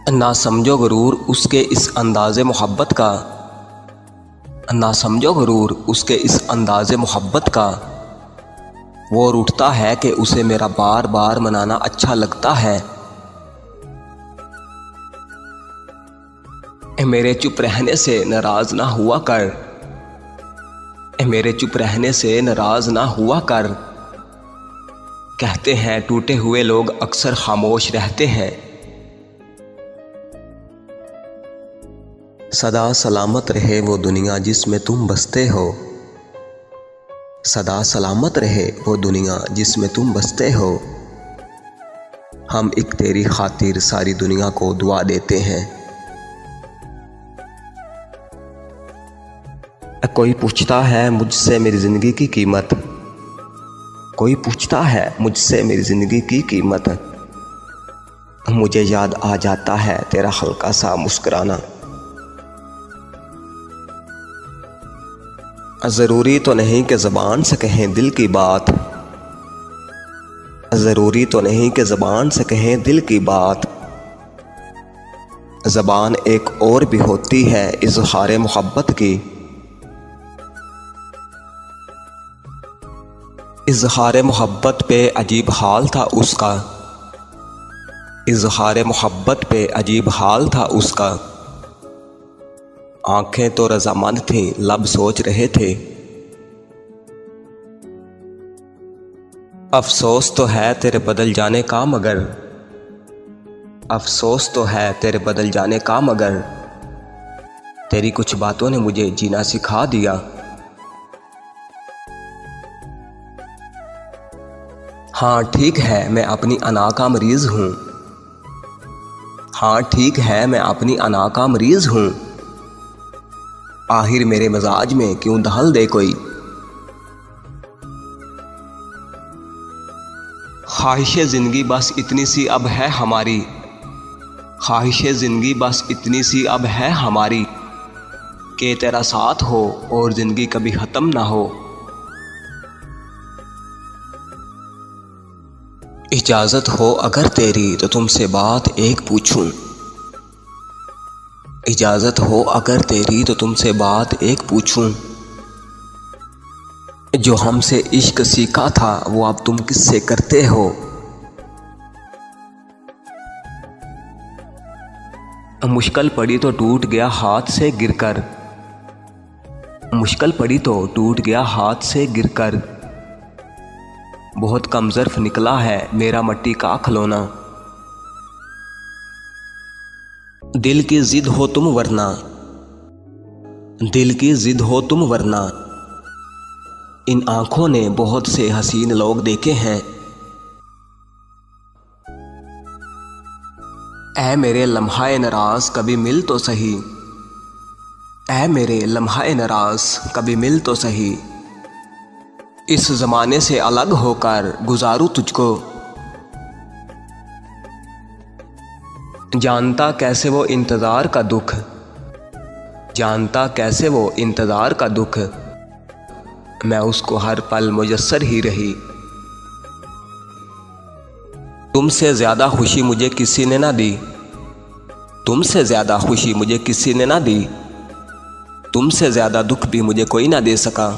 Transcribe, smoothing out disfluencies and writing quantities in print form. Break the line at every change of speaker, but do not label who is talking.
ना समझो गुरूर उसके इस अंदाज़े मोहब्बत का, ना समझो गुरूर उसके इस अंदाज़े मोहब्बत का। वो रूठता है कि उसे मेरा बार बार मनाना अच्छा लगता है। मेरे चुप रहने से नाराज़ ना हुआ कर, मेरे चुप रहने से नाराज़ ना हुआ कर। कहते हैं टूटे हुए लोग अक्सर खामोश रहते हैं। सदा सलामत रहे वो दुनिया जिसमें तुम बसते हो, सदा सलामत रहे वो दुनिया जिसमें तुम बसते हो। हम एक तेरी खातिर सारी दुनिया को दुआ देते हैं। कोई पूछता है मुझसे मेरी ज़िंदगी की कीमत, कोई पूछता है मुझसे मेरी ज़िंदगी की कीमत। मुझे याद आ जाता है तेरा हल्का सा मुस्कुराना। ज़रूरी तो नहीं कि ज़बान से कहें दिल की बात, ज़रूरी तो नहीं कि ज़बान से कहें दिल की बात। ज़बान एक और भी होती है इज़हार मोहब्बत की। इज़हार मोहब्बत पे अजीब हाल था उसका, इज़हार मोहब्बत पे अजीब हाल था उसका। आंखें तो रज़ामंद थीं, लब सोच रहे थे। अफसोस तो है तेरे बदल जाने का मगर, अफसोस तो है तेरे बदल जाने का मगर। तेरी कुछ बातों ने मुझे जीना सिखा दिया। हाँ ठीक है मैं अपनी अना का मरीज़ हूँ, हाँ ठीक है मैं अपनी अना का मरीज़ हूँ। आखिर मेरे मजाज में क्यों दखल दे कोई। ख्वाहिशे ज़िंदगी बस इतनी सी अब है हमारी, ख्वाहिशे ज़िंदगी बस इतनी सी अब है हमारी। कि तेरा साथ हो और ज़िंदगी कभी ख़त्म ना हो। इजाज़त हो अगर तेरी तो तुमसे बात एक पूछूं, इजाज़त हो अगर तेरी तो तुमसे बात एक पूछूं। जो हमसे इश्क सीखा था वो अब तुम किससे करते हो। मुश्किल पड़ी तो टूट गया हाथ से गिरकर, मुश्किल पड़ी तो टूट गया हाथ से गिरकर। बहुत कम ज़र्फ निकला है मेरा मट्टी का खिलौना। दिल की जिद हो तुम वरना, दिल की जिद हो तुम वरना। इन आंखों ने बहुत से हसीन लोग देखे हैं। ऐ मेरे लम्हाए नाराज कभी मिल तो सही, ऐ मेरे लम्हाए नाराज कभी मिल तो सही। इस ज़माने से अलग होकर गुजारूं तुझको। जानता कैसे वो इंतज़ार का दुख, जानता कैसे वो इंतज़ार का दुख। मैं उसको हर पल मुयस्सर ही रही। तुमसे ज़्यादा खुशी मुझे किसी ने ना दी, तुमसे ज़्यादा खुशी मुझे किसी ने ना दी। तुमसे ज़्यादा दुख भी मुझे कोई ना दे सका।